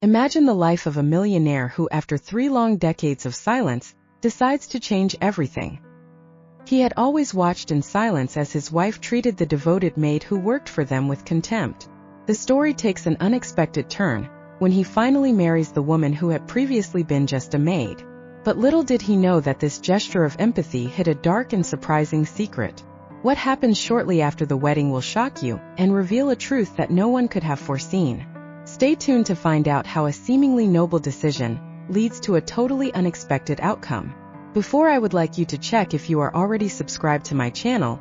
Imagine the life of a millionaire who, after 3 long decades of silence, decides to change everything. He had always watched in silence as his wife treated the devoted maid who worked for them with contempt. The story takes an unexpected turn when he finally marries the woman who had previously been just a maid. But little did he know that this gesture of empathy hid a dark and surprising secret. What happens shortly after the wedding will shock you and reveal a truth that no one could have foreseen. Stay tuned to find out how a seemingly noble decision leads to a totally unexpected outcome. Before, I would like you to check if you are already subscribed to my channel.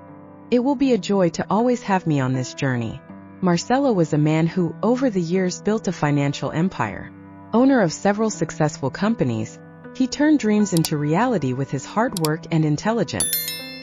It will be a joy to always have me on this journey. Marcelo was a man who, over the years, built a financial empire. Owner of several successful companies, he turned dreams into reality with his hard work and intelligence.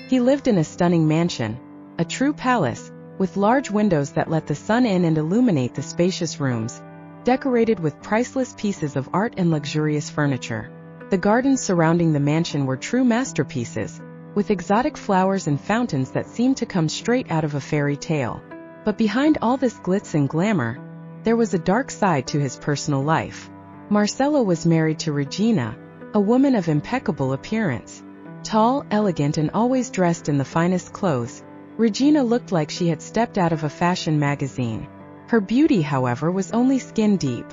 He lived in a stunning mansion, a true palace, with large windows that let the sun in and illuminate the spacious rooms, decorated with priceless pieces of art and luxurious furniture. The gardens surrounding the mansion were true masterpieces, with exotic flowers and fountains that seemed to come straight out of a fairy tale. But behind all this glitz and glamour, there was a dark side to his personal life. Marcelo was married to Regina, a woman of impeccable appearance. Tall, elegant, and always dressed in the finest clothes, Regina looked like she had stepped out of a fashion magazine. Her beauty, however, was only skin deep.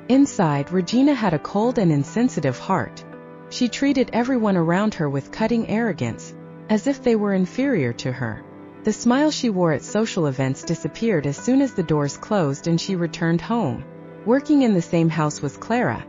Inside, Regina had a cold and insensitive heart. She treated everyone around her with cutting arrogance, as if they were inferior to her. The smile she wore at social events disappeared as soon as the doors closed and she returned home. Working in the same house was Clara,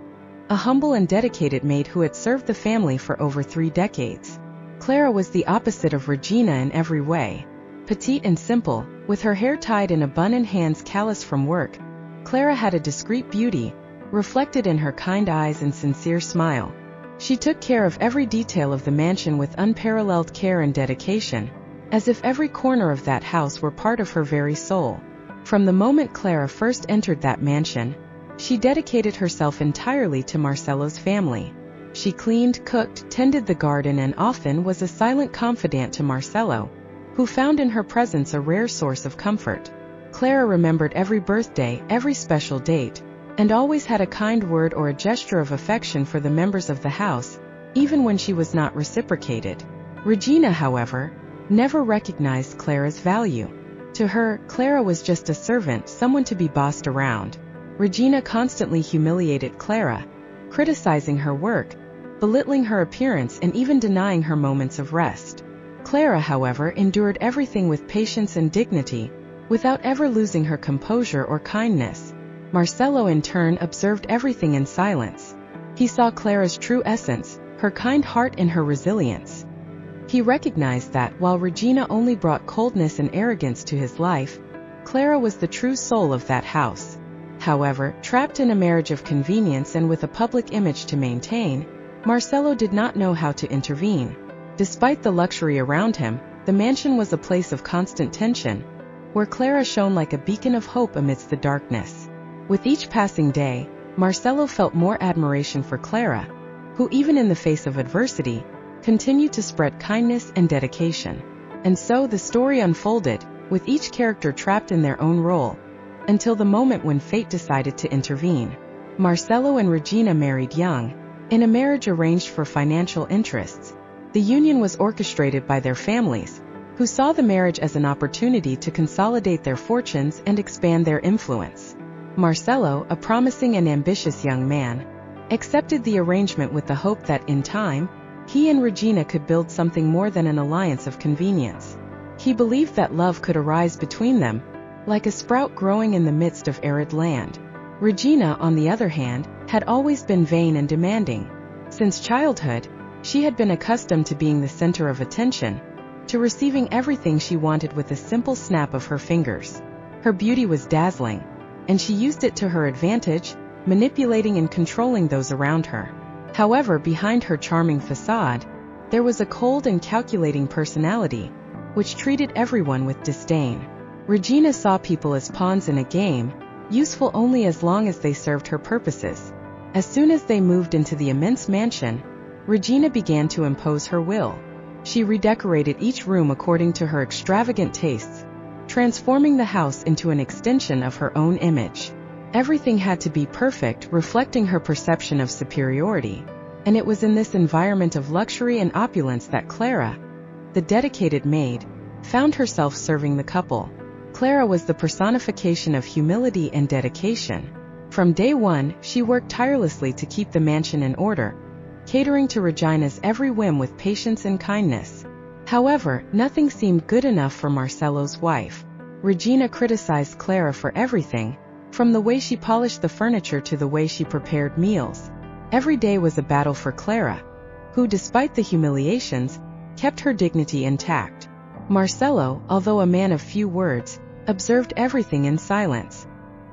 a humble and dedicated maid who had served the family for over 3 decades. Clara was the opposite of Regina in every way. Petite and simple, with her hair tied in a bun and hands calloused from work, Clara had a discreet beauty, reflected in her kind eyes and sincere smile. She took care of every detail of the mansion with unparalleled care and dedication, as if every corner of that house were part of her very soul. From the moment Clara first entered that mansion, she dedicated herself entirely to Marcelo's family. She cleaned, cooked, tended the garden, and often was a silent confidant to Marcelo, who found in her presence a rare source of comfort. Clara remembered every birthday, every special date, and always had a kind word or a gesture of affection for the members of the house, even when she was not reciprocated. Regina, however, never recognized Clara's value. To her, Clara was just a servant, someone to be bossed around. Regina constantly humiliated Clara, criticizing her work, belittling her appearance, and even denying her moments of rest. Clara, however, endured everything with patience and dignity, without ever losing her composure or kindness. Marcelo, in turn, observed everything in silence. He saw Clara's true essence, her kind heart and her resilience. He recognized that, while Regina only brought coldness and arrogance to his life, Clara was the true soul of that house. However, trapped in a marriage of convenience and with a public image to maintain, Marcelo did not know how to intervene. Despite the luxury around him, the mansion was a place of constant tension, where Clara shone like a beacon of hope amidst the darkness. With each passing day, Marcelo felt more admiration for Clara, who, even in the face of adversity, continued to spread kindness and dedication. And so the story unfolded, with each character trapped in their own role, until the moment when fate decided to intervene. Marcelo and Regina married young, in a marriage arranged for financial interests. The union was orchestrated by their families, who saw the marriage as an opportunity to consolidate their fortunes and expand their influence. Marcelo, a promising and ambitious young man, accepted the arrangement with the hope that, in time, he and Regina could build something more than an alliance of convenience. He believed that love could arise between them, like a sprout growing in the midst of arid land. Regina, on the other hand, had always been vain and demanding. Since childhood, she had been accustomed to being the center of attention, to receiving everything she wanted with a simple snap of her fingers. Her beauty was dazzling, and she used it to her advantage, manipulating and controlling those around her. However, behind her charming facade, there was a cold and calculating personality, which treated everyone with disdain. Regina saw people as pawns in a game, useful only as long as they served her purposes. As soon as they moved into the immense mansion, Regina began to impose her will. She redecorated each room according to her extravagant tastes, transforming the house into an extension of her own image. Everything had to be perfect, reflecting her perception of superiority. And it was in this environment of luxury and opulence that Clara, the dedicated maid, found herself serving the couple. Clara was the personification of humility and dedication. From day one, she worked tirelessly to keep the mansion in order, catering to Regina's every whim with patience and kindness. However, nothing seemed good enough for Marcello's wife. Regina criticized Clara for everything, from the way she polished the furniture to the way she prepared meals. Every day was a battle for Clara, who, despite the humiliations, kept her dignity intact. Marcello, although a man of few words, observed everything in silence.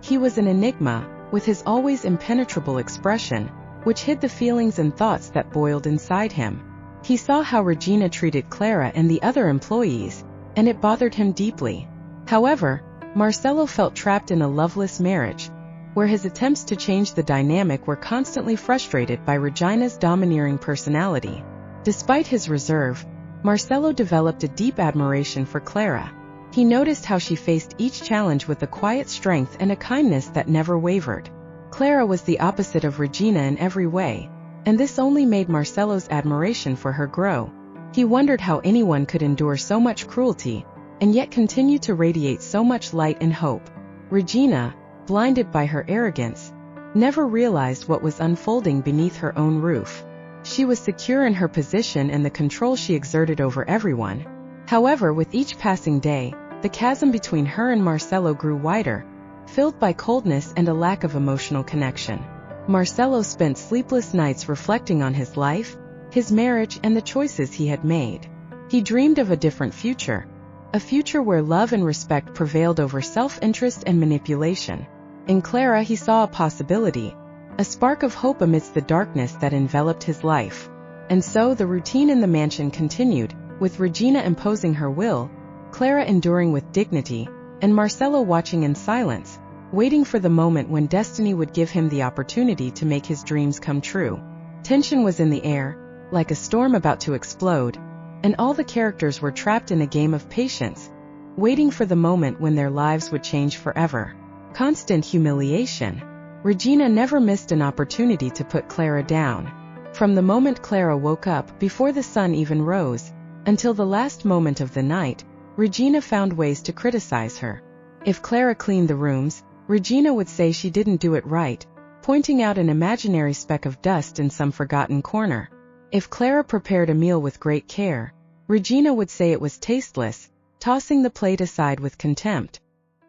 He was an enigma, with his always impenetrable expression, which hid the feelings and thoughts that boiled inside him. He saw how Regina treated Clara and the other employees, and it bothered him deeply. However, Marcello felt trapped in a loveless marriage, where his attempts to change the dynamic were constantly frustrated by Regina's domineering personality. Despite his reserve, Marcello developed a deep admiration for Clara. He noticed how she faced each challenge with a quiet strength and a kindness that never wavered. Clara was the opposite of Regina in every way, and this only made Marcello's admiration for her grow. He wondered how anyone could endure so much cruelty, and yet continue to radiate so much light and hope. Regina, blinded by her arrogance, never realized what was unfolding beneath her own roof. She was secure in her position and the control she exerted over everyone. However, with each passing day, the chasm between her and Marcello grew wider, filled by coldness and a lack of emotional connection. Marcello spent sleepless nights reflecting on his life, his marriage, and the choices he had made. He dreamed of a different future, a future where love and respect prevailed over self-interest and manipulation. In Clara he saw a possibility, a spark of hope amidst the darkness that enveloped his life. And so the routine in the mansion continued, with Regina imposing her will, Clara enduring with dignity, and Marcello watching in silence, waiting for the moment when destiny would give him the opportunity to make his dreams come true. Tension was in the air, like a storm about to explode, and all the characters were trapped in a game of patience, waiting for the moment when their lives would change forever. Constant humiliation. Regina never missed an opportunity to put Clara down. From the moment Clara woke up, before the sun even rose, until the last moment of the night, Regina found ways to criticize her. If Clara cleaned the rooms, Regina would say she didn't do it right, pointing out an imaginary speck of dust in some forgotten corner. If Clara prepared a meal with great care, Regina would say it was tasteless, tossing the plate aside with contempt.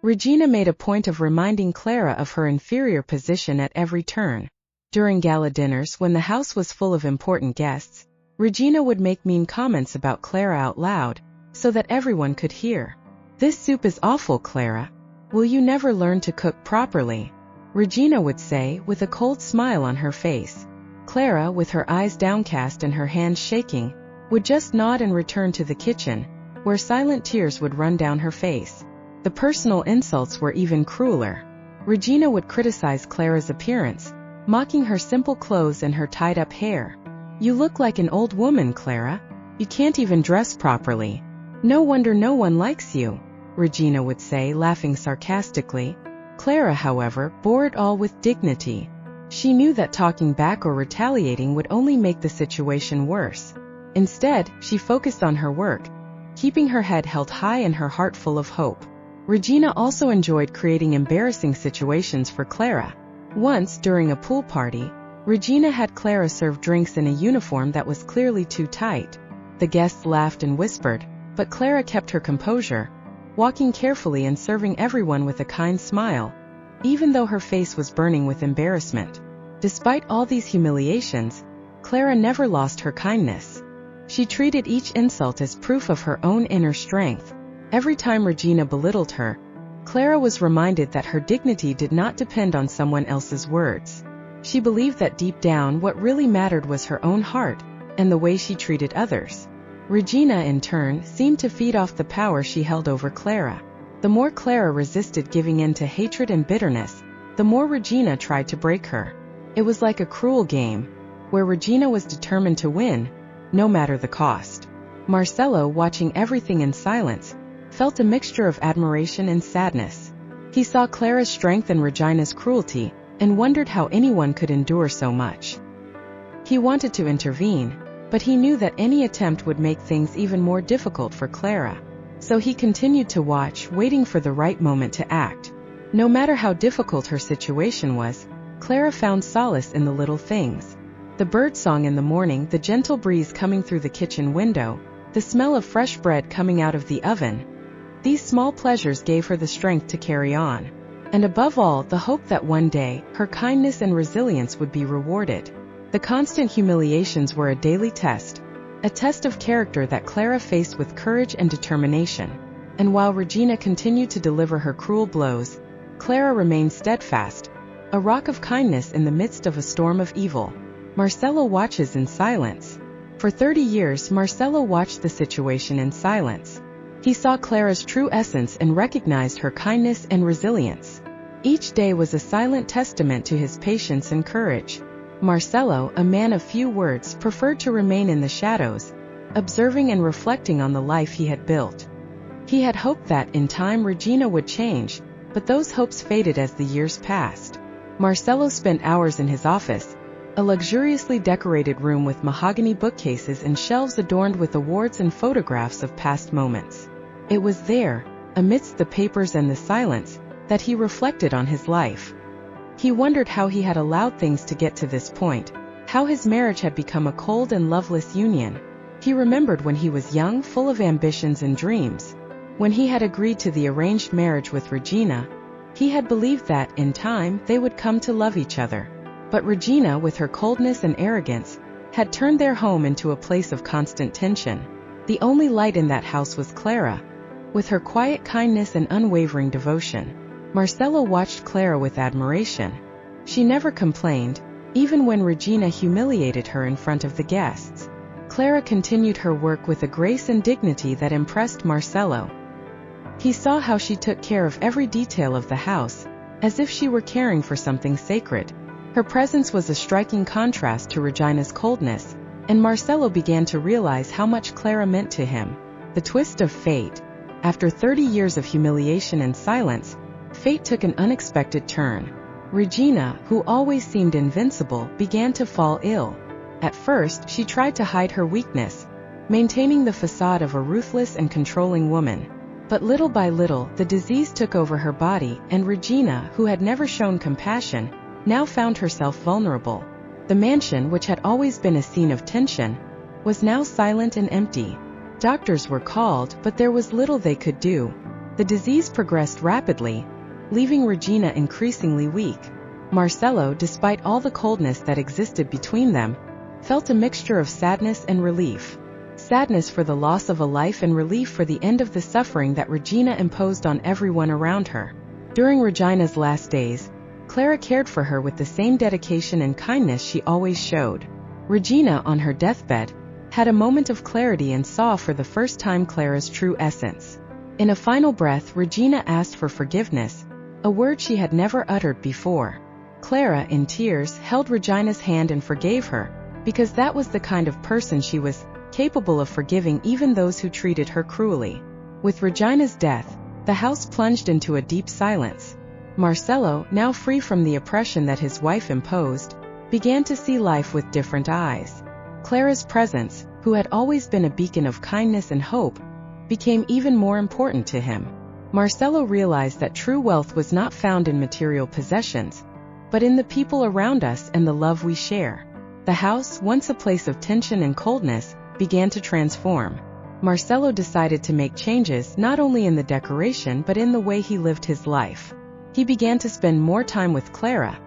Regina made a point of reminding Clara of her inferior position at every turn. During gala dinners, when the house was full of important guests, Regina would make mean comments about Clara out loud, so that everyone could hear. "This soup is awful, Clara. Will you never learn to cook properly?" Regina would say, with a cold smile on her face. Clara, with her eyes downcast and her hands shaking, would just nod and return to the kitchen, where silent tears would run down her face. The personal insults were even crueler. Regina would criticize Clara's appearance, mocking her simple clothes and her tied-up hair. "You look like an old woman, Clara. You can't even dress properly. No wonder no one likes you," Regina would say, laughing sarcastically. Clara, however, bore it all with dignity. She knew that talking back or retaliating would only make the situation worse. Instead, she focused on her work, keeping her head held high and her heart full of hope. Regina also enjoyed creating embarrassing situations for Clara. Once, during a pool party, Regina had Clara serve drinks in a uniform that was clearly too tight. The guests laughed and whispered, but Clara kept her composure, walking carefully and serving everyone with a kind smile, even though her face was burning with embarrassment. Despite all these humiliations, Clara never lost her kindness. She treated each insult as proof of her own inner strength. Every time Regina belittled her, Clara was reminded that her dignity did not depend on someone else's words. She believed that deep down what really mattered was her own heart, and the way she treated others. Regina, in turn, seemed to feed off the power she held over Clara. The more Clara resisted giving in to hatred and bitterness, the more Regina tried to break her. It was like a cruel game, where Regina was determined to win, no matter the cost. Marcello, watching everything in silence, felt a mixture of admiration and sadness. He saw Clara's strength and Regina's cruelty, and wondered how anyone could endure so much. He wanted to intervene, but he knew that any attempt would make things even more difficult for Clara. So he continued to watch, waiting for the right moment to act. No matter how difficult her situation was, Clara found solace in the little things. The birdsong in the morning, the gentle breeze coming through the kitchen window, the smell of fresh bread coming out of the oven. These small pleasures gave her the strength to carry on. And above all, the hope that one day, her kindness and resilience would be rewarded. The constant humiliations were a daily test, a test of character that Clara faced with courage and determination. And while Regina continued to deliver her cruel blows, Clara remained steadfast, a rock of kindness in the midst of a storm of evil. Marcello watches in silence. For 30 years, Marcello watched the situation in silence. He saw Clara's true essence and recognized her kindness and resilience. Each day was a silent testament to his patience and courage. Marcello, a man of few words, preferred to remain in the shadows, observing and reflecting on the life he had built. He had hoped that, in time, Regina would change, but those hopes faded as the years passed. Marcello spent hours in his office, a luxuriously decorated room with mahogany bookcases and shelves adorned with awards and photographs of past moments. It was there, amidst the papers and the silence, that he reflected on his life. He wondered how he had allowed things to get to this point, how his marriage had become a cold and loveless union. He remembered when he was young, full of ambitions and dreams. When he had agreed to the arranged marriage with Regina, he had believed that, in time, they would come to love each other. But Regina, with her coldness and arrogance, had turned their home into a place of constant tension. The only light in that house was Clara, with her quiet kindness and unwavering devotion. Marcello watched Clara with admiration. She never complained, even when Regina humiliated her in front of the guests. Clara continued her work with a grace and dignity that impressed Marcello. He saw how she took care of every detail of the house, as if she were caring for something sacred. Her presence was a striking contrast to Regina's coldness, and Marcello began to realize how much Clara meant to him. The twist of fate. After 30 years of humiliation and silence, fate took an unexpected turn. Regina, who always seemed invincible, began to fall ill. At first, she tried to hide her weakness, maintaining the facade of a ruthless and controlling woman. But little by little, the disease took over her body, and Regina, who had never shown compassion, now found herself vulnerable. The mansion, which had always been a scene of tension, was now silent and empty. Doctors were called, but there was little they could do. The disease progressed rapidly, leaving Regina increasingly weak. Marcello, despite all the coldness that existed between them, felt a mixture of sadness and relief. Sadness for the loss of a life and relief for the end of the suffering that Regina imposed on everyone around her. During Regina's last days, Clara cared for her with the same dedication and kindness she always showed. Regina, on her deathbed, had a moment of clarity and saw for the first time Clara's true essence. In a final breath, Regina asked for forgiveness, a word she had never uttered before. Clara, in tears, held Regina's hand and forgave her, because that was the kind of person she was, capable of forgiving even those who treated her cruelly. With Regina's death, the house plunged into a deep silence. Marcello, now free from the oppression that his wife imposed, began to see life with different eyes. Clara's presence, who had always been a beacon of kindness and hope, became even more important to him. Marcello realized that true wealth was not found in material possessions, but in the people around us and the love we share. The house, once a place of tension and coldness, began to transform. Marcello decided to make changes not only in the decoration but in the way he lived his life. He began to spend more time with Clara,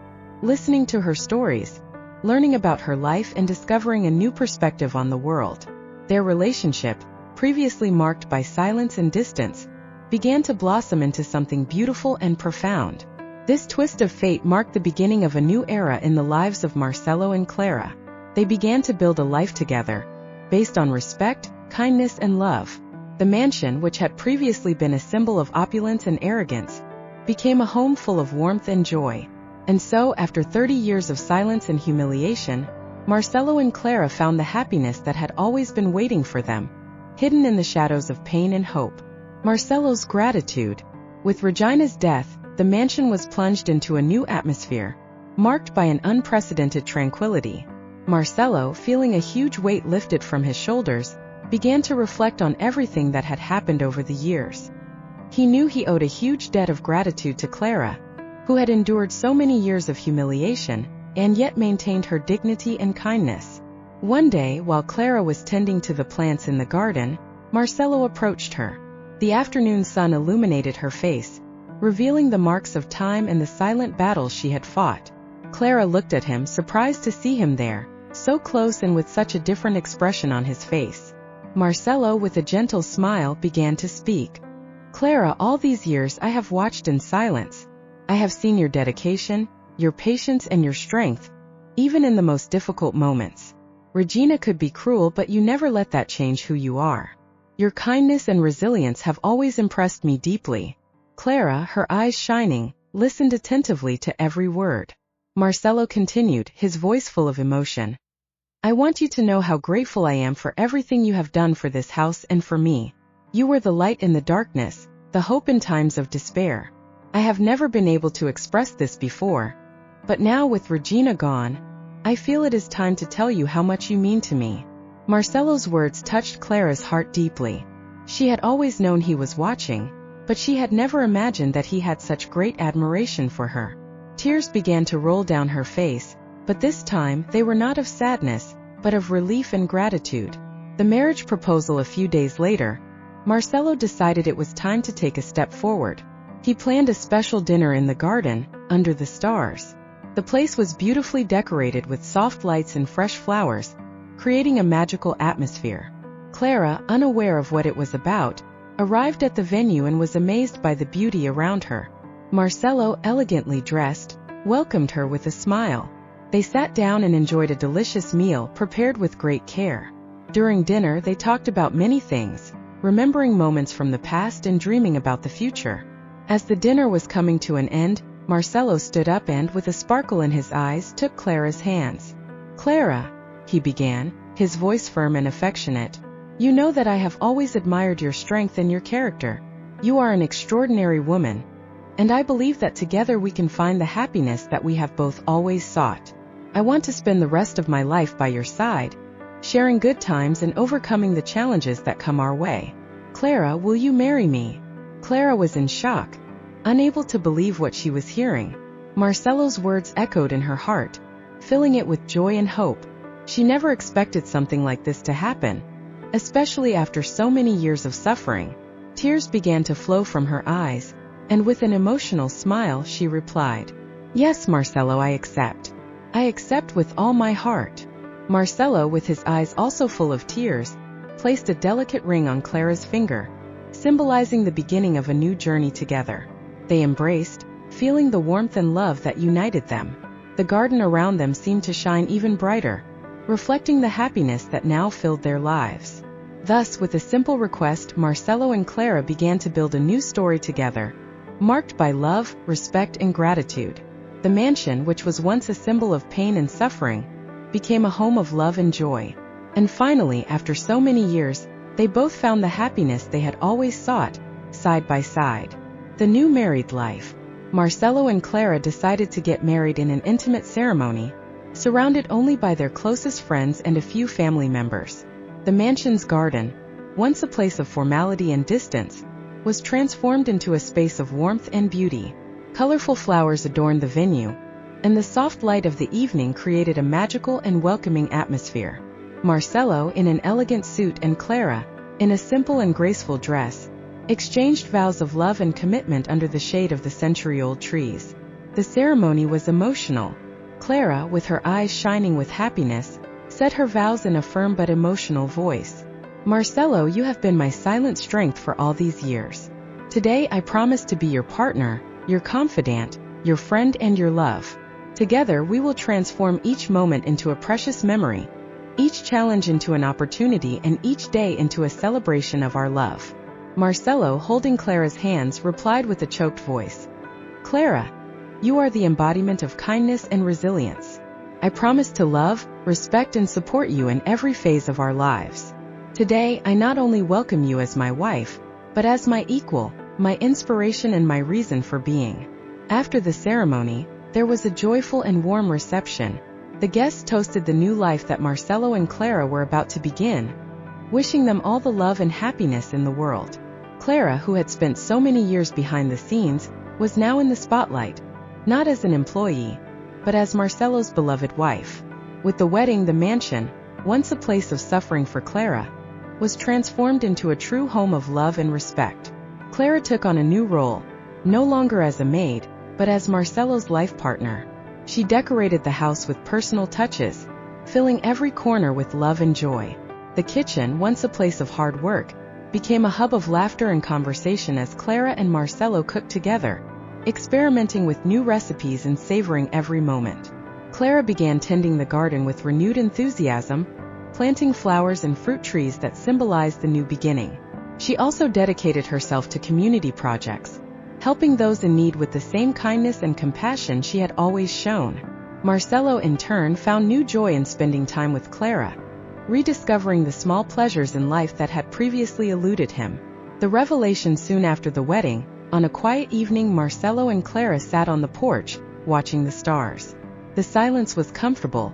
listening to her stories, learning about her life and discovering a new perspective on the world. Their relationship, previously marked by silence and distance, began to blossom into something beautiful and profound. This twist of fate marked the beginning of a new era in the lives of Marcello and Clara. They began to build a life together, based on respect, kindness, and love. The mansion, which had previously been a symbol of opulence and arrogance, became a home full of warmth and joy. And so, after 30 years of silence and humiliation, Marcello and Clara found the happiness that had always been waiting for them, hidden in the shadows of pain and hope. Marcello's gratitude. With Regina's death, the mansion was plunged into a new atmosphere, marked by an unprecedented tranquility. Marcelo, feeling a huge weight lifted from his shoulders, began to reflect on everything that had happened over the years. He knew he owed a huge debt of gratitude to Clara, who had endured so many years of humiliation, and yet maintained her dignity and kindness. One day, while Clara was tending to the plants in the garden, Marcelo approached her. The afternoon sun illuminated her face, revealing the marks of time and the silent battles she had fought. Clara looked at him, surprised to see him there, so close and with such a different expression on his face. Marcelo, with a gentle smile, began to speak. "Clara, all these years I have watched in silence. I have seen your dedication, your patience and your strength, even in the most difficult moments. Regina could be cruel, but you never let that change who you are. Your kindness and resilience have always impressed me deeply." Clara, her eyes shining, listened attentively to every word. Marcelo continued, his voice full of emotion. "I want you to know how grateful I am for everything you have done for this house and for me. You were the light in the darkness, the hope in times of despair. I have never been able to express this before, but now with Regina gone, I feel it is time to tell you how much you mean to me." Marcelo's words touched Clara's heart deeply. She had always known he was watching, but she had never imagined that he had such great admiration for her. Tears began to roll down her face, but this time they were not of sadness, but of relief and gratitude. The marriage proposal a few days later, Marcelo decided it was time to take a step forward. He planned a special dinner in the garden, under the stars. The place was beautifully decorated with soft lights and fresh flowers, creating a magical atmosphere. Clara, unaware of what it was about, arrived at the venue and was amazed by the beauty around her. Marcelo, elegantly dressed, welcomed her with a smile. They sat down and enjoyed a delicious meal prepared with great care. During dinner they talked about many things, remembering moments from the past and dreaming about the future. As the dinner was coming to an end, Marcelo stood up and, with a sparkle in his eyes, took Clara's hands. "Clara," he began, his voice firm and affectionate, "you know that I have always admired your strength and your character. You are an extraordinary woman, and I believe that together we can find the happiness that we have both always sought. I want to spend the rest of my life by your side, sharing good times and overcoming the challenges that come our way. Clara, will you marry me?" Clara was in shock, unable to believe what she was hearing. Marcelo's words echoed in her heart, filling it with joy and hope. She never expected something like this to happen, especially after so many years of suffering. Tears began to flow from her eyes, and with an emotional smile she replied, "Yes, Marcelo, I accept. I accept with all my heart." Marcelo, with his eyes also full of tears, placed a delicate ring on Clara's finger, symbolizing the beginning of a new journey together. They embraced, feeling the warmth and love that united them. The garden around them seemed to shine even brighter, reflecting the happiness that now filled their lives. Thus, with a simple request, Marcelo and Clara began to build a new story together, marked by love, respect, and gratitude. The mansion, which was once a symbol of pain and suffering, became a home of love and joy. And finally, after so many years, they both found the happiness they had always sought, side by side. The new married life. Marcelo and Clara decided to get married in an intimate ceremony, surrounded only by their closest friends and a few family members. The mansion's garden, once a place of formality and distance, was transformed into a space of warmth and beauty. Colorful flowers adorned the venue, and the soft light of the evening created a magical and welcoming atmosphere. Marcelo, in an elegant suit, and Clara, in a simple and graceful dress, exchanged vows of love and commitment under the shade of the century-old trees. The ceremony was emotional. Clara, with her eyes shining with happiness, said her vows in a firm but emotional voice. "Marcelo, you have been my silent strength for all these years. Today I promise to be your partner, your confidant, your friend and your love. Together we will transform each moment into a precious memory, each challenge into an opportunity, and each day into a celebration of our love." Marcelo, holding Clara's hands, replied with a choked voice, "Clara, you are the embodiment of kindness and resilience. I promise to love, respect, and support you in every phase of our lives. Today, I not only welcome you as my wife, but as my equal, my inspiration and my reason for being." After the ceremony, there was a joyful and warm reception. The guests toasted the new life that Marcelo and Clara were about to begin, wishing them all the love and happiness in the world. Clara, who had spent so many years behind the scenes, was now in the spotlight, not as an employee, but as Marcelo's beloved wife. With the wedding, the mansion, once a place of suffering for Clara, was transformed into a true home of love and respect. Clara took on a new role, no longer as a maid, but as Marcelo's life partner. She decorated the house with personal touches, filling every corner with love and joy. The kitchen, once a place of hard work, became a hub of laughter and conversation as Clara and Marcelo cooked together, experimenting with new recipes and savoring every moment. Clara began tending the garden with renewed enthusiasm, planting flowers and fruit trees that symbolized the new beginning. She also dedicated herself to community projects, helping those in need with the same kindness and compassion she had always shown. Marcelo, in turn, found new joy in spending time with Clara, rediscovering the small pleasures in life that had previously eluded him. The revelation soon after the wedding, on a quiet evening, Marcelo and Clara sat on the porch, watching the stars. The silence was comfortable,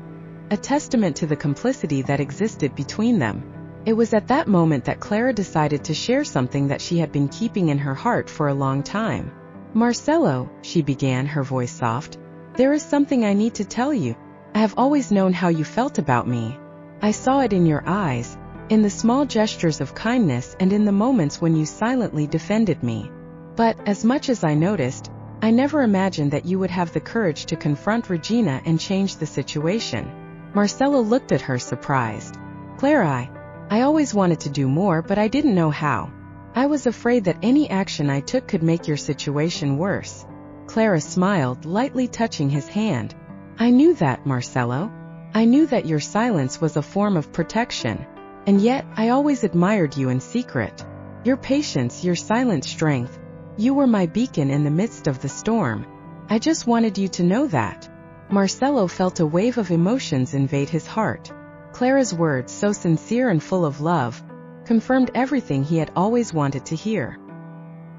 a testament to the complicity that existed between them. It was at that moment that Clara decided to share something that she had been keeping in her heart for a long time. "Marcelo," she began, her voice soft, "there is something I need to tell you. I have always known how you felt about me. I saw it in your eyes, in the small gestures of kindness and in the moments when you silently defended me. But, as much as I noticed, I never imagined that you would have the courage to confront Regina and change the situation." Marcelo looked at her, surprised. "Clara, I always wanted to do more, but I didn't know how. I was afraid that any action I took could make your situation worse." Clara smiled, lightly touching his hand. "I knew that, Marcelo. I knew that your silence was a form of protection. And yet, I always admired you in secret. Your patience, your silent strength. You were my beacon in the midst of the storm. I just wanted you to know that." Marcelo felt a wave of emotions invade his heart. Clara's words, so sincere and full of love, confirmed everything he had always wanted to hear.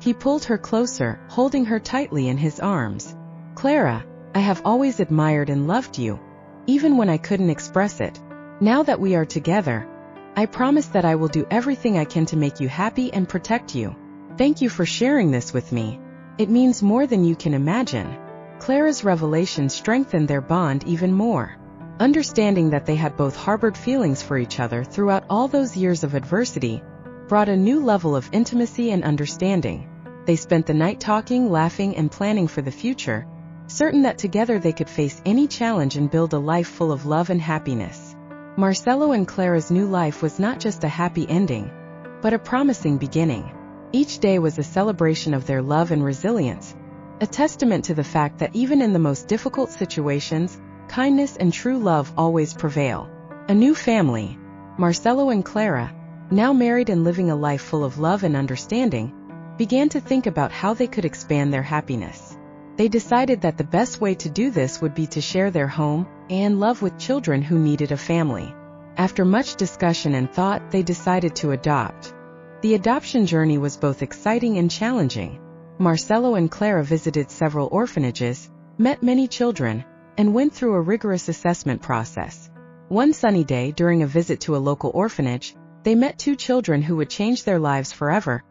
He pulled her closer, holding her tightly in his arms. "Clara, I have always admired and loved you, even when I couldn't express it. Now that we are together, I promise that I will do everything I can to make you happy and protect you. Thank you for sharing this with me. It means more than you can imagine." Clara's revelation strengthened their bond even more. Understanding that they had both harbored feelings for each other throughout all those years of adversity brought a new level of intimacy and understanding. They spent the night talking, laughing, and planning for the future, certain that together they could face any challenge and build a life full of love and happiness. Marcelo and Clara's new life was not just a happy ending, but a promising beginning. Each day was a celebration of their love and resilience, a testament to the fact that even in the most difficult situations, kindness and true love always prevail. A new family, Marcelo and Clara, now married and living a life full of love and understanding, began to think about how they could expand their happiness. They decided that the best way to do this would be to share their home and love with children who needed a family. After much discussion and thought, they decided to adopt. The adoption journey was both exciting and challenging. Marcelo and Clara visited several orphanages, met many children, and went through a rigorous assessment process. One sunny day, during a visit to a local orphanage, they met two children who would change their lives forever.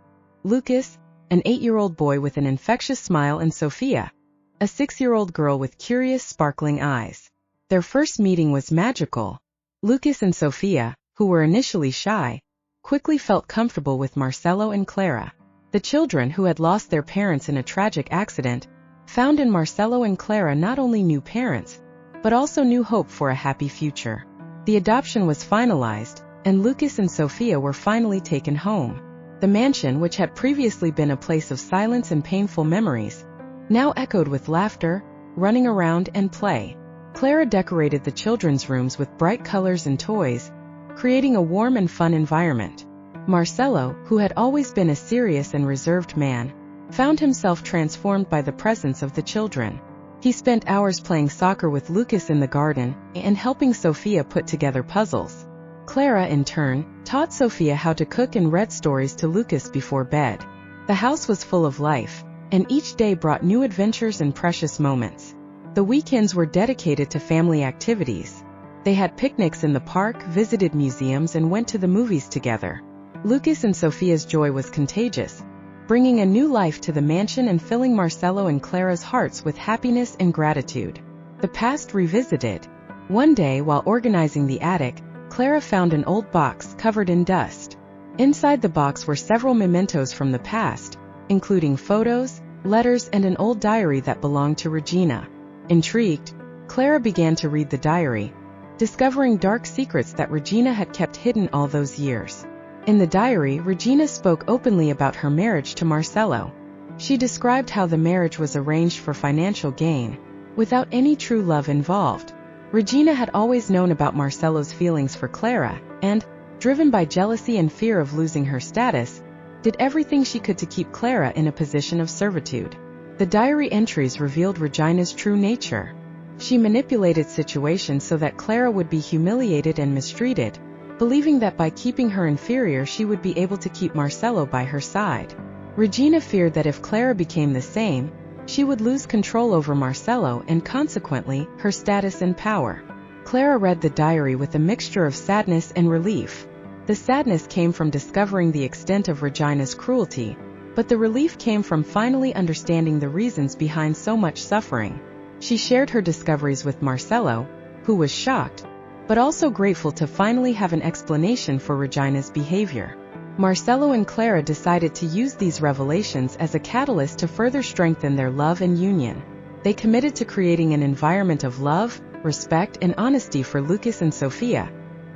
Lucas, an 8-year-old boy with an infectious smile, and Sophia, a 6-year-old girl with curious, sparkling eyes. Their first meeting was magical. Lucas and Sophia, who were initially shy, quickly felt comfortable with Marcelo and Clara. The children, who had lost their parents in a tragic accident, found in Marcelo and Clara not only new parents, but also new hope for a happy future. The adoption was finalized, and Lucas and Sophia were finally taken home. The mansion, which had previously been a place of silence and painful memories, now echoed with laughter, running around, and play. Clara decorated the children's rooms with bright colors and toys, creating a warm and fun environment. Marcelo, who had always been a serious and reserved man, found himself transformed by the presence of the children. He spent hours playing soccer with Lucas in the garden and helping Sophia put together puzzles. Clara, in turn, taught Sophia how to cook and read stories to Lucas before bed. The house was full of life, and each day brought new adventures and precious moments. The weekends were dedicated to family activities. They had picnics in the park, visited museums, and went to the movies together. Lucas and Sophia's joy was contagious, bringing a new life to the mansion and filling Marcelo and Clara's hearts with happiness and gratitude. The past revisited. One day, while organizing the attic, Clara found an old box covered in dust. Inside the box were several mementos from the past, including photos, letters, and an old diary that belonged to Regina. Intrigued, Clara began to read the diary, discovering dark secrets that Regina had kept hidden all those years. In the diary, Regina spoke openly about her marriage to Marcelo. She described how the marriage was arranged for financial gain, without any true love involved. Regina had always known about Marcelo's feelings for Clara, and, driven by jealousy and fear of losing her status, did everything she could to keep Clara in a position of servitude. The diary entries revealed Regina's true nature. She manipulated situations so that Clara would be humiliated and mistreated, believing that by keeping her inferior she would be able to keep Marcelo by her side. Regina feared that if Clara became the same, she would lose control over Marcelo and consequently, her status and power. Clara read the diary with a mixture of sadness and relief. The sadness came from discovering the extent of Regina's cruelty, but the relief came from finally understanding the reasons behind so much suffering. She shared her discoveries with Marcelo, who was shocked, but also grateful to finally have an explanation for Regina's behavior. Marcelo and Clara decided to use these revelations as a catalyst to further strengthen their love and union. They committed to creating an environment of love, respect, and honesty for Lucas and Sophia,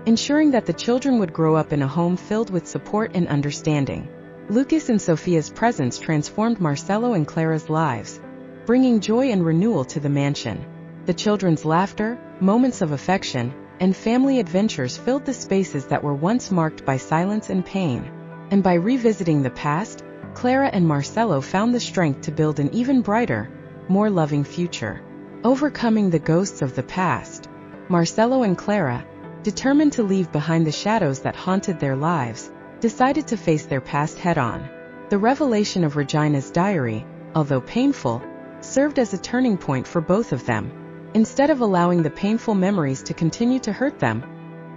ensuring that the children would grow up in a home filled with support and understanding. Lucas and Sophia's presence transformed Marcelo and Clara's lives, bringing joy and renewal to the mansion. The children's laughter, moments of affection, and family adventures filled the spaces that were once marked by silence and pain. And by revisiting the past, Clara and Marcelo found the strength to build an even brighter, more loving future. Overcoming the ghosts of the past, Marcelo and Clara, determined to leave behind the shadows that haunted their lives, decided to face their past head-on. The revelation of Regina's diary, although painful, served as a turning point for both of them. Instead of allowing the painful memories to continue to hurt them,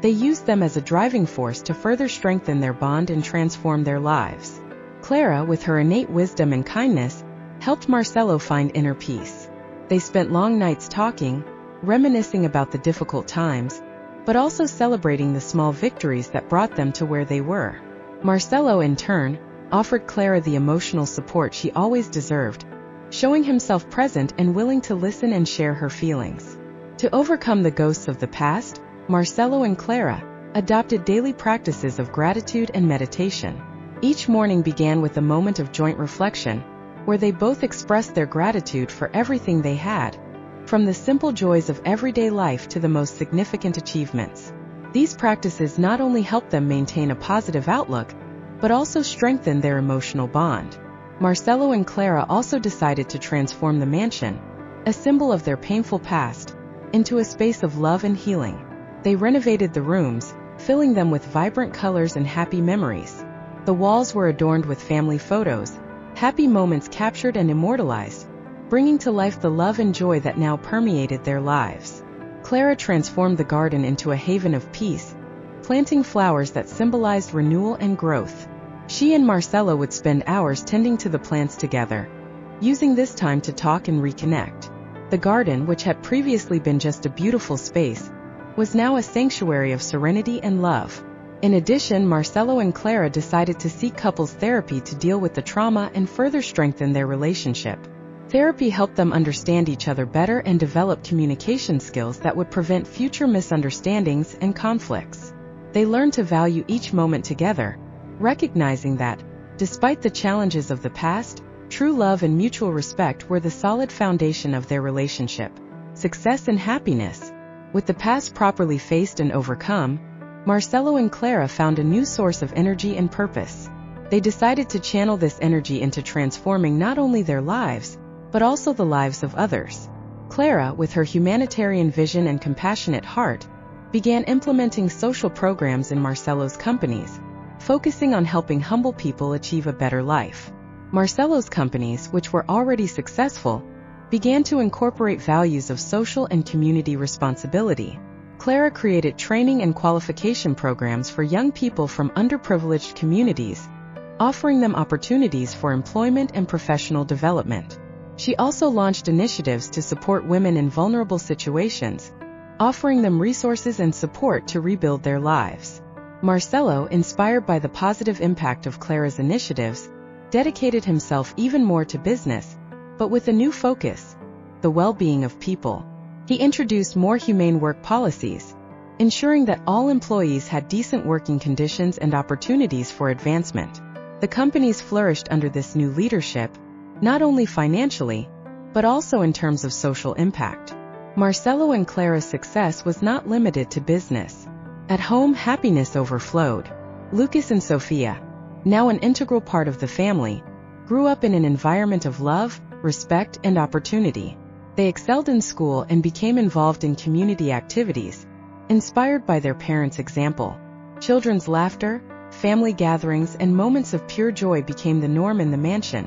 they used them as a driving force to further strengthen their bond and transform their lives. Clara, with her innate wisdom and kindness, helped Marcelo find inner peace. They spent long nights talking, reminiscing about the difficult times, but also celebrating the small victories that brought them to where they were. Marcelo, in turn, offered Clara the emotional support she always deserved, showing himself present and willing to listen and share her feelings. To overcome the ghosts of the past, Marcelo and Clara adopted daily practices of gratitude and meditation. Each morning began with a moment of joint reflection, where they both expressed their gratitude for everything they had, from the simple joys of everyday life to the most significant achievements. These practices not only helped them maintain a positive outlook, but also strengthened their emotional bond. Marcelo and Clara also decided to transform the mansion, a symbol of their painful past, into a space of love and healing. They renovated the rooms, filling them with vibrant colors and happy memories. The walls were adorned with family photos, happy moments captured and immortalized, bringing to life the love and joy that now permeated their lives. Clara transformed the garden into a haven of peace, planting flowers that symbolized renewal and growth. She and Marcelo would spend hours tending to the plants together, using this time to talk and reconnect. The garden, which had previously been just a beautiful space, was now a sanctuary of serenity and love. In addition, Marcelo and Clara decided to seek couples therapy to deal with the trauma and further strengthen their relationship. Therapy helped them understand each other better and develop communication skills that would prevent future misunderstandings and conflicts. They learned to value each moment together, recognizing that, despite the challenges of the past, true love and mutual respect were the solid foundation of their relationship. Success and happiness. With the past properly faced and overcome, Marcelo and Clara found a new source of energy and purpose. They decided to channel this energy into transforming not only their lives, but also the lives of others. Clara, with her humanitarian vision and compassionate heart, began implementing social programs in Marcelo's companies, focusing on helping humble people achieve a better life. Marcelo's companies, which were already successful, began to incorporate values of social and community responsibility. Clara created training and qualification programs for young people from underprivileged communities, offering them opportunities for employment and professional development. She also launched initiatives to support women in vulnerable situations, offering them resources and support to rebuild their lives. Marcelo, inspired by the positive impact of Clara's initiatives, dedicated himself even more to business, but with a new focus: the well-being of people. He introduced more humane work policies, ensuring that all employees had decent working conditions and opportunities for advancement. The companies flourished under this new leadership, not only financially, but also in terms of social impact. Marcelo and Clara's success was not limited to business. At home, happiness overflowed. Lucas and Sofia, now an integral part of the family, grew up in an environment of love, respect, and opportunity. They excelled in school and became involved in community activities, inspired by their parents' example. Children's laughter, family gatherings, and moments of pure joy became the norm in the mansion,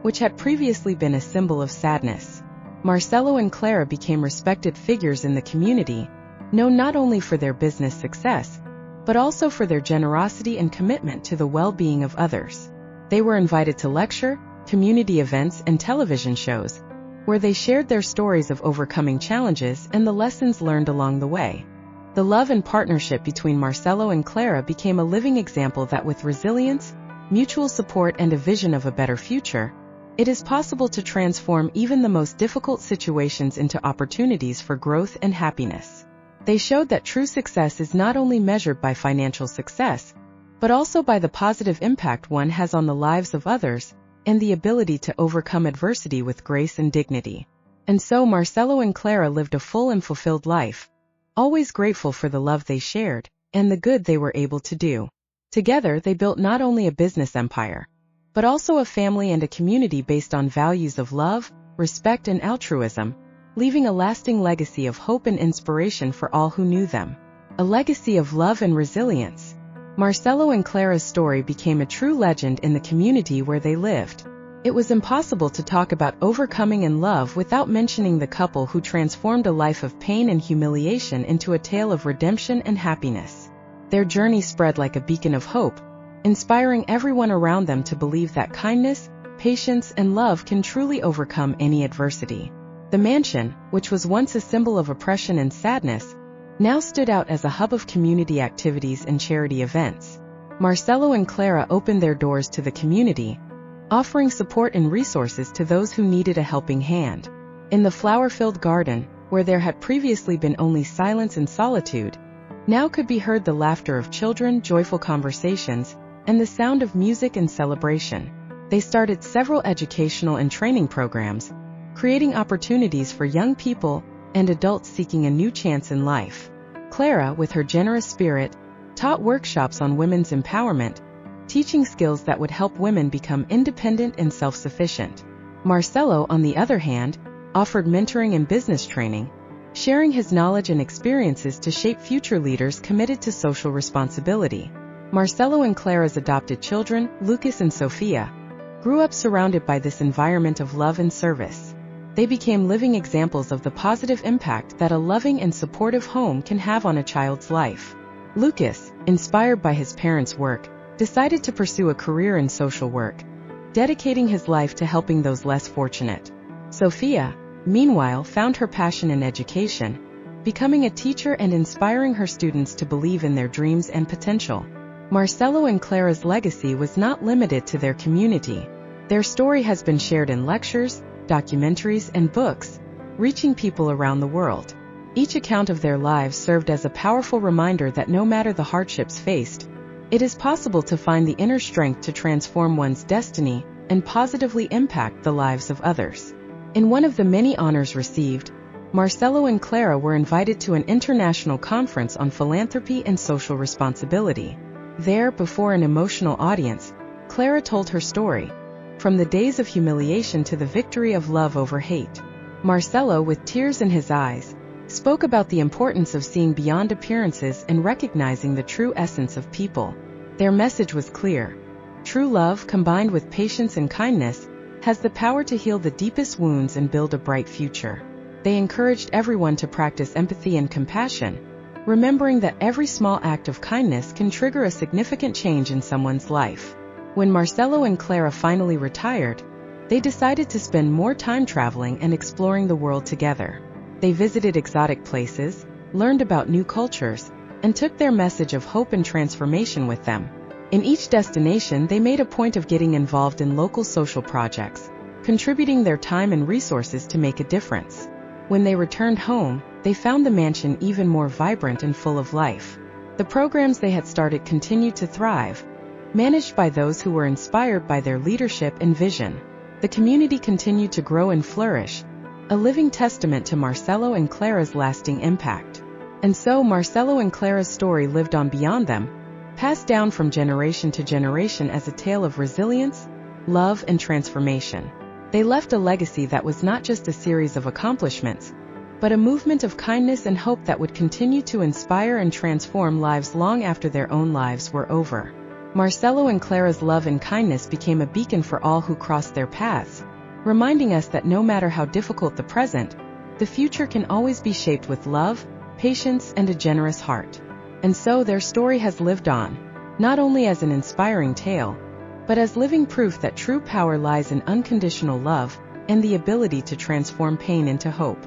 which had previously been a symbol of sadness. Marcelo and Clara became respected figures in the community, known not only for their business success, but also for their generosity and commitment to the well-being of others. They were invited to lecture, community events, and television shows, where they shared their stories of overcoming challenges and the lessons learned along the way. The love and partnership between Marcelo and Clara became a living example that with resilience, mutual support, and a vision of a better future, it is possible to transform even the most difficult situations into opportunities for growth and happiness. They showed that true success is not only measured by financial success, but also by the positive impact one has on the lives of others, and the ability to overcome adversity with grace and dignity. And so Marcelo and Clara lived a full and fulfilled life, always grateful for the love they shared, and the good they were able to do. Together they built not only a business empire, but also a family and a community based on values of love, respect, and altruism, leaving a lasting legacy of hope and inspiration for all who knew them. A legacy of love and resilience. Marcelo and Clara's story became a true legend in the community where they lived. It was impossible to talk about overcoming and love without mentioning the couple who transformed a life of pain and humiliation into a tale of redemption and happiness. Their journey spread like a beacon of hope, inspiring everyone around them to believe that kindness, patience, and love can truly overcome any adversity. The mansion, which was once a symbol of oppression and sadness, now stood out as a hub of community activities and charity events. Marcelo and Clara opened their doors to the community, offering support and resources to those who needed a helping hand. In the flower-filled garden, where there had previously been only silence and solitude, now could be heard the laughter of children, joyful conversations, and the sound of music and celebration. They started several educational and training programs, creating opportunities for young people and adults seeking a new chance in life. Clara, with her generous spirit, taught workshops on women's empowerment, teaching skills that would help women become independent and self-sufficient. Marcelo, on the other hand, offered mentoring and business training, sharing his knowledge and experiences to shape future leaders committed to social responsibility. Marcelo and Clara's adopted children, Lucas and Sofia, grew up surrounded by this environment of love and service. They became living examples of the positive impact that a loving and supportive home can have on a child's life. Lucas, inspired by his parents' work, decided to pursue a career in social work, dedicating his life to helping those less fortunate. Sofia, meanwhile, found her passion in education, becoming a teacher and inspiring her students to believe in their dreams and potential. Marcelo and Clara's legacy was not limited to their community. Their story has been shared in lectures, documentaries, and books, reaching people around the world. Each account of their lives served as a powerful reminder that no matter the hardships faced, it is possible to find the inner strength to transform one's destiny and positively impact the lives of others. In one of the many honors received, Marcelo and Clara were invited to an international conference on philanthropy and social responsibility. There, before an emotional audience, Clara told her story, from the days of humiliation to the victory of love over hate. Marcelo, with tears in his eyes, spoke about the importance of seeing beyond appearances and recognizing the true essence of people. Their message was clear. True love, combined with patience and kindness, has the power to heal the deepest wounds and build a bright future. They encouraged everyone to practice empathy and compassion, remembering that every small act of kindness can trigger a significant change in someone's life. When Marcelo and Clara finally retired, they decided to spend more time traveling and exploring the world together. They visited exotic places, learned about new cultures, and took their message of hope and transformation with them. In each destination, they made a point of getting involved in local social projects, contributing their time and resources to make a difference. When they returned home, they found the mansion even more vibrant and full of life. The programs they had started continued to thrive, managed by those who were inspired by their leadership and vision. The community continued to grow and flourish, a living testament to Marcelo and Clara's lasting impact. And so Marcelo and Clara's story lived on beyond them, passed down from generation to generation as a tale of resilience, love, and transformation. They left a legacy that was not just a series of accomplishments, but a movement of kindness and hope that would continue to inspire and transform lives long after their own lives were over. Marcelo and Clara's love and kindness became a beacon for all who crossed their paths, reminding us that no matter how difficult the present, the future can always be shaped with love, patience, and a generous heart. And so their story has lived on, not only as an inspiring tale, but as living proof that true power lies in unconditional love and the ability to transform pain into hope.